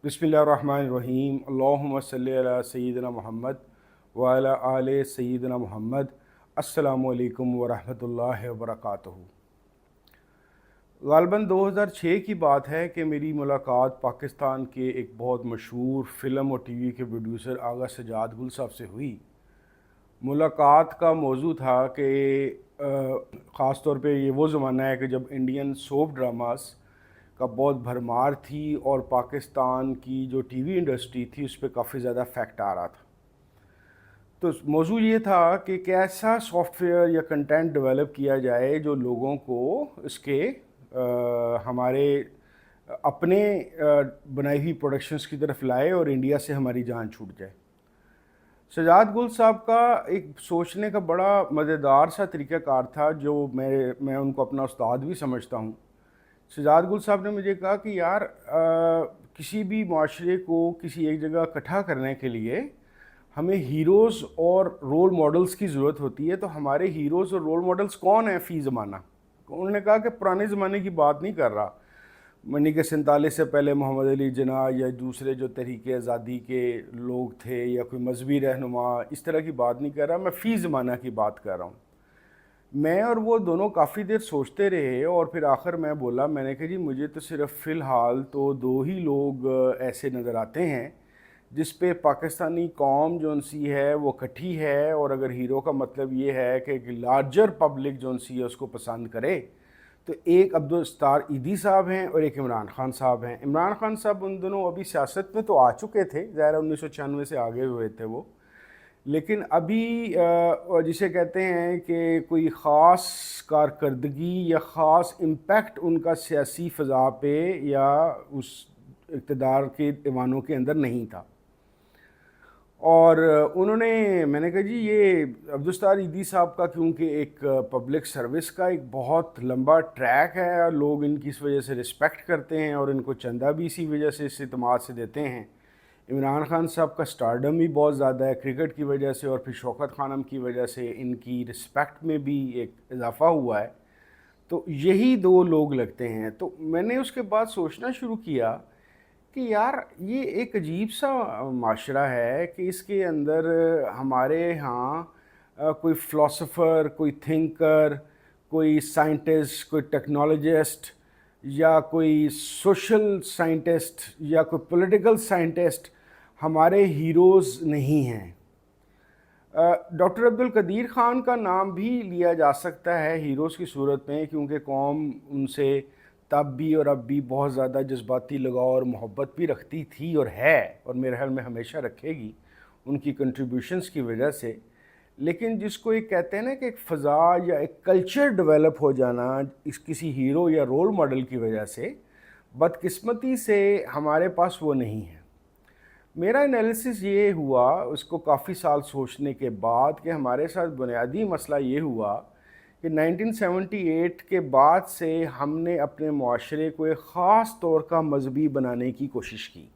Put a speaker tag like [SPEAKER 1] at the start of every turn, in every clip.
[SPEAKER 1] बिस्मिल्लाहिर्रहमानिर्रहीम। अल्लाहुम्मा सल्ली अला सय्यिदिना मुहम्मद व अला आले सय्यिदिना मुहम्मद। अस्सलामु अलैकुम व रहमतुल्लाहि व बरकातुहू। ग़ालिबन 2006 की बात है कि मेरी मुलाकात पाकिस्तान के एक बहुत मशहूर फ़िल्म और टीवी के प्रोड्यूसर आगा सजाद गुल साहब से हुई। मुलाकात का मौजू था कि ख़ास तौर पे ये वो ज़माना है कि जब इंडियन सोप ड्रामास का बहुत भरमार थी और पाकिस्तान की जो टीवी इंडस्ट्री थी उस पर काफ़ी ज़्यादा इफेक्ट आ रहा था। तो मौजू ये था कि कैसा सॉफ्टवेयर या कंटेंट डेवलप किया जाए जो लोगों को इसके हमारे अपने बनाई हुई प्रोडक्शंस की तरफ लाए और इंडिया से हमारी जान छूट जाए। सजाद गुल साहब का एक सोचने का बड़ा मज़ेदार सा तरीक़ाकार था जो मैं उनको अपना उस्ताद भी समझता हूँ। सजाद गुल साहब ने मुझे कहा कि यार किसी भी माशरे को किसी एक जगह इकट्ठा करने के लिए हमें हीरोज़ और रोल मॉडल्स की ज़रूरत होती है। तो हमारे हीरोज़ और रोल मॉडल्स कौन हैं फ़ी ज़माना? उन्होंने कहा कि पुराने ज़माने की बात नहीं कर रहा, मनी के 47 से पहले मोहम्मद अली जिन्ना या दूसरे जो तहरीके आज़ादी के लोग थे या कोई मजहबी रहनुमा, इस तरह की बात नहीं कर रहा, मैं फ़ी ज़माना की बात कर रहा हूँ। मैं और वो दोनों काफ़ी देर सोचते रहे और फिर आखिर मैं बोला, मैंने कहा जी मुझे तो सिर्फ फ़िलहाल तो दो ही लोग ऐसे नज़र आते हैं जिस पे पाकिस्तानी कौम जौन सी है वो इकट्ठी है, और अगर हीरो का मतलब ये है कि लार्जर पब्लिक जौन सी है उसको पसंद करे, तो एक अब्दुल सत्तार ईदी साहब हैं और एक इमरान खान साहब हैं। इमरान खान साहब उन दोनों अभी सियासत में तो आ चुके थे, ज़ाहिर 1996 से आगे हुए थे वो, लेकिन अभी जिसे कहते हैं कि कोई ख़ास कारकर्दगी या ख़ास इम्पैक्ट उनका सियासी फ़ज़ा पे या उस इक़्तिदार के ऐवानों के अंदर नहीं था। और मैंने कहा जी ये अब्दुल सत्तार ईदी साहब का क्योंकि एक पब्लिक सर्विस का एक बहुत लंबा ट्रैक है और लोग इनकी इस वजह से रिस्पेक्ट करते हैं और इनको चंदा भी इसी वजह से, इस इत्मीनान से देते हैं। इमरान खान साहब का स्टारडम भी बहुत ज़्यादा है क्रिकेट की वजह से, और फिर शौकत खानम की वजह से इनकी रिस्पेक्ट में भी एक इजाफ़ा हुआ है। तो यही दो लोग लगते हैं। तो मैंने उसके बाद सोचना शुरू किया कि यार ये एक अजीब सा माशरा है कि इसके अंदर हमारे यहाँ कोई फ़िलासफ़र, कोई थिंकर, कोई साइंटिस्ट, कोई टेक्नोलॉजिस्ट या कोई सोशल साइंटिस्ट या कोई पॉलिटिकल साइंटिस्ट हमारे हीरोज़ नहीं हैं। डॉक्टर अब्दुल कदीर ख़ान का नाम भी लिया जा सकता है हीरोज़ की सूरत में, क्योंकि कौम उनसे तब भी और अब भी बहुत ज़्यादा जज्बाती लगाव और मोहब्बत भी रखती थी और है, और मेरे ख्याल में हमेशा रखेगी उनकी कंट्रीब्यूशंस की वजह से। लेकिन जिसको एक कहते हैं ना कि एक फ़ज़ा या एक कल्चर डेवलप हो जाना इस किसी हीरो या रोल मॉडल की वजह से, बदकिस्मती से हमारे पास वो नहीं है। मेरा एनालिसिस ये हुआ उसको काफ़ी साल सोचने के बाद कि हमारे साथ बुनियादी मसला ये हुआ कि 1978 के बाद से हमने अपने माशरे को एक ख़ास तौर का मजहबी बनाने की कोशिश की,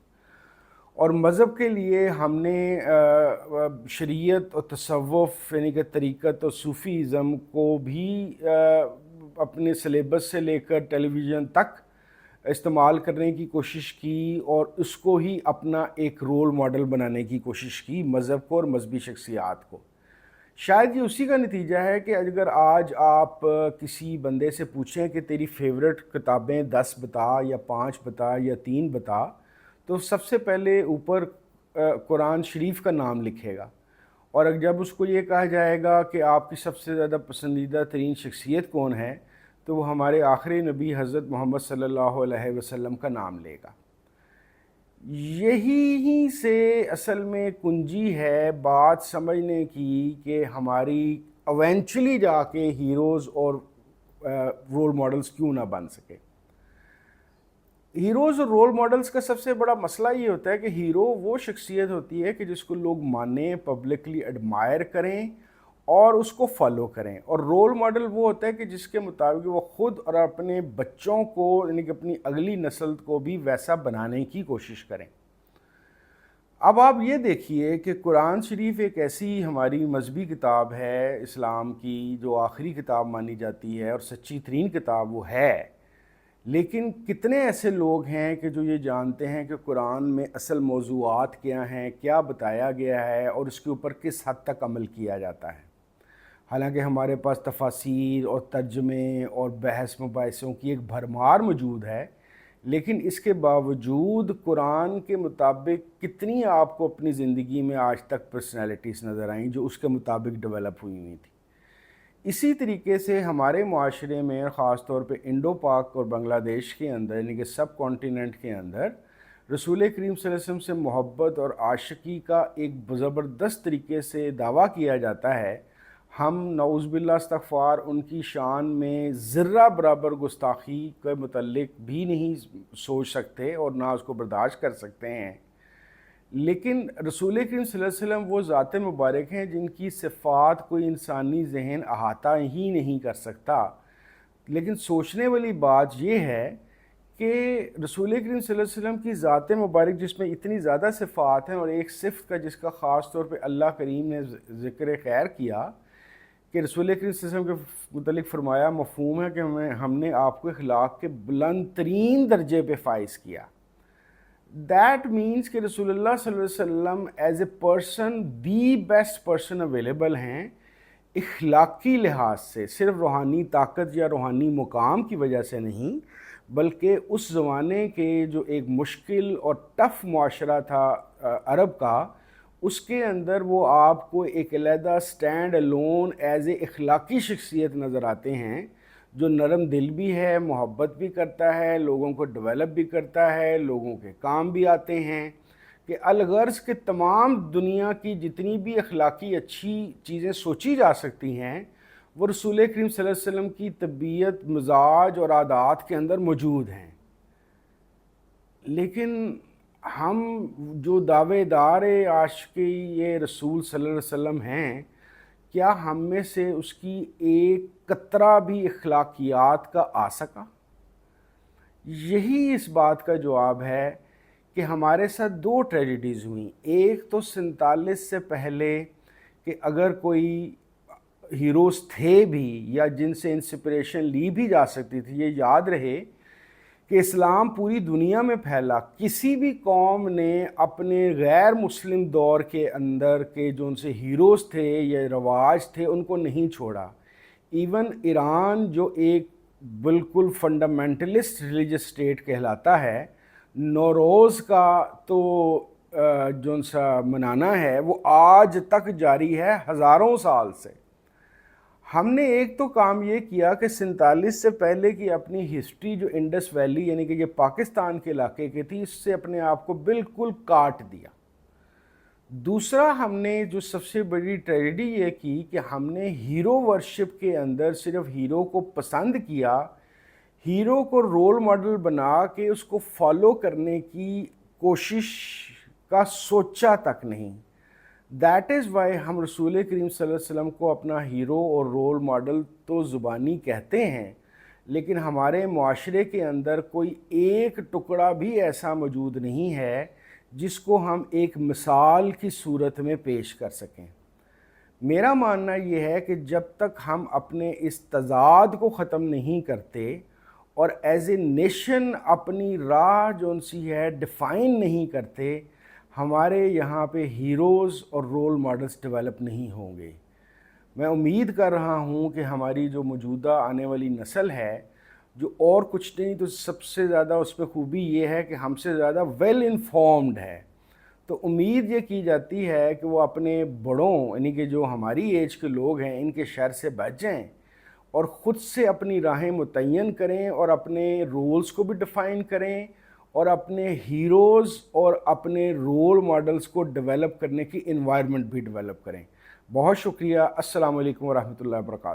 [SPEAKER 1] और मज़हब के लिए हमने शरीयत और तसव्वुफ़ यानी कि तरीक़त और सूफ़ीज़म को भी अपने सिलेबस से लेकर टेलीविज़न तक इस्तेमाल करने की कोशिश की और उसको ही अपना एक रोल मॉडल बनाने की कोशिश की, मज़हब को और मजहबी शख्सियात को। शायद ये उसी का नतीजा है कि अगर आज आप किसी बंदे से पूछें कि तेरी फेवरेट किताबें 10 बता या 5 बता या 3 बता, तो सबसे पहले ऊपर कुरान शरीफ का नाम लिखेगा। और अगर जब उसको ये कहा जाएगा कि आपकी सबसे ज़्यादा पसंदीदा तरीन शख्सियत कौन है, तो वो हमारे आखिरी नबी हज़रत मोहम्मद सल्लल्लाहु अलैहि वसल्लम का नाम लेगा। यही से असल में कुंजी है बात समझने की कि हमारी इवेंचुअली जाके हीरोज़ और रोल मॉडल्स क्यों ना बन सके। हीरोज़ और रोल मॉडल्स का सबसे बड़ा मसला ये होता है कि हीरो वो शख्सियत होती है कि जिसको लोग मानें, पब्लिकली एडमायर करें और उसको फॉलो करें, और रोल मॉडल वो होता है कि जिसके मुताबिक वो ख़ुद और अपने बच्चों को यानी कि अपनी अगली नस्ल को भी वैसा बनाने की कोशिश करें। अब आप ये देखिए कि कुरान शरीफ एक ऐसी हमारी मजहबी किताब है इस्लाम की जो आखिरी किताब मानी जाती है और सच्ची तरीन किताब वो है, لیکن کتنے ایسے لوگ ہیں کہ جو یہ جانتے ہیں کہ قرآن میں اصل موضوعات کیا ہیں، کیا بتایا گیا ہے اور اس کے اوپر کس حد تک عمل کیا جاتا ہے؟ حالانکہ ہمارے پاس تفاسیر اور ترجمے اور بحث مباحثوں کی ایک بھرمار موجود ہے، لیکن اس کے باوجود قرآن کے مطابق کتنی آپ کو اپنی زندگی میں آج تک پرسنالٹیز نظر آئیں جو اس کے مطابق ڈیولپ ہوئی تھی؟ اسی طریقے سے ہمارے معاشرے میں خاص طور پہ انڈو پاک اور بنگلہ دیش کے اندر، یعنی کہ سب کانٹیننٹ کے اندر، رسول کریم صلی اللہ علیہ وسلم سے محبت اور عاشقی کا ایک زبردست طریقے سے دعویٰ کیا جاتا ہے۔ ہم نعوذ باللہ استغفار ان کی شان میں ذرہ برابر گستاخی کے متعلق بھی نہیں سوچ سکتے اور نہ اس کو برداشت کر سکتے ہیں، لیکن رسول کریم صلی اللہ علیہ وسلم وہ ذات مبارک ہیں جن کی صفات کوئی انسانی ذہن احاطہ ہی نہیں کر سکتا۔ لیکن سوچنے والی بات یہ ہے کہ رسول کریم صلی اللہ علیہ وسلم کی ذات مبارک جس میں اتنی زیادہ صفات ہیں، اور ایک صفت کا جس کا خاص طور پہ اللہ کریم نے ذکر خیر کیا کہ رسول کریم صلی اللہ علیہ وسلم کے متعلق فرمایا، مفہوم ہے کہ ہم نے آپ کو اخلاق کے بلند ترین درجے پہ فائز کیا۔ دیٹ مینس کہ رسول اللہ صلی اللہ علیہ وسلم as a person the best person available ہیں، اخلاقی لحاظ سے، صرف روحانی طاقت یا روحانی مقام کی وجہ سے نہیں، بلکہ اس زمانے کے جو ایک مشکل اور ٹف معاشرہ تھا عرب کا، اس کے اندر وہ آپ کو ایک علیحدہ سٹینڈ الون ایز اے اخلاقی شخصیت نظر آتے ہیں، جو نرم دل بھی ہے، محبت بھی کرتا ہے، لوگوں کو ڈیولپ بھی کرتا ہے، لوگوں کے کام بھی آتے ہیں، کہ الغرض کے تمام دنیا کی جتنی بھی اخلاقی اچھی چیزیں سوچی جا سکتی ہیں وہ رسول کریم صلی اللہ علیہ وسلم کی طبیعت، مزاج اور عادات کے اندر موجود ہیں۔ لیکن ہم جو دعوے دار عاشقی یہ رسول صلی اللہ علیہ وسلم ہیں، کیا ہم میں سے اس کی ایک قطرہ بھی اخلاقیات کا آ سکا؟ یہی اس بات کا جواب ہے کہ ہمارے ساتھ دو ٹریجڈیز ہوئیں۔ ایک تو 47 سے پہلے کہ اگر کوئی ہیروز تھے بھی یا جن سے انسپریشن لی بھی جا سکتی تھی، یہ یاد رہے کہ اسلام پوری دنیا میں پھیلا، کسی بھی قوم نے اپنے غیر مسلم دور کے اندر کے جو ان سے ہیروز تھے یا رواج تھے ان کو نہیں چھوڑا۔ ایون ایران جو ایک بالکل فنڈامنٹلسٹ ریلیجس اسٹیٹ کہلاتا ہے، نوروز کا تو جو سا منانا ہے وہ آج تک جاری ہے، ہزاروں سال سے۔ ہم نے ایک تو کام یہ کیا کہ 47 سے پہلے کی اپنی ہسٹری جو انڈس ویلی یعنی کہ یہ پاکستان کے علاقے کی تھی، اس سے اپنے آپ کو بالکل کاٹ دیا۔ دوسرا ہم نے جو سب سے بڑی ٹریجڈی یہ کی کہ ہم نے ہیرو ورشپ کے اندر صرف ہیرو کو پسند کیا، ہیرو کو رول ماڈل بنا کے اس کو فالو کرنے کی کوشش کا سوچا تک نہیں۔ دیٹ از وائی ہم رسول کریم صلی اللہ علیہ وسلم کو اپنا ہیرو اور رول ماڈل تو زبانی کہتے ہیں، لیکن ہمارے معاشرے کے اندر کوئی ایک ٹکڑا بھی ایسا موجود نہیں ہے جس کو ہم ایک مثال کی صورت میں پیش کر سکیں۔ میرا ماننا یہ ہے کہ جب تک ہم اپنے اس تضاد کو ختم نہیں کرتے اور ایز اے نیشن اپنی راہ جو ان سی ہے ڈیفائن نہیں کرتے، ہمارے یہاں پہ ہیروز اور رول ماڈلز ڈیولپ نہیں ہوں گے۔ میں امید کر رہا ہوں کہ ہماری جو موجودہ آنے والی نسل ہے، جو اور کچھ نہیں تو سب سے زیادہ اس پہ خوبی یہ ہے کہ ہم سے زیادہ ویل انفارمڈ ہے، تو امید یہ کی جاتی ہے کہ وہ اپنے بڑوں یعنی کہ جو ہماری ایج کے لوگ ہیں ان کے شر سے بچ جائیں اور خود سے اپنی راہیں متعین کریں اور اپنے رولز کو بھی ڈیفائن کریں اور اپنے ہیروز اور اپنے رول ماڈلز کو ڈیولپ کرنے کی انوائرمنٹ بھی ڈیولپ کریں۔ بہت شکریہ۔ السلام علیکم ورحمۃ اللہ وبرکاتہ۔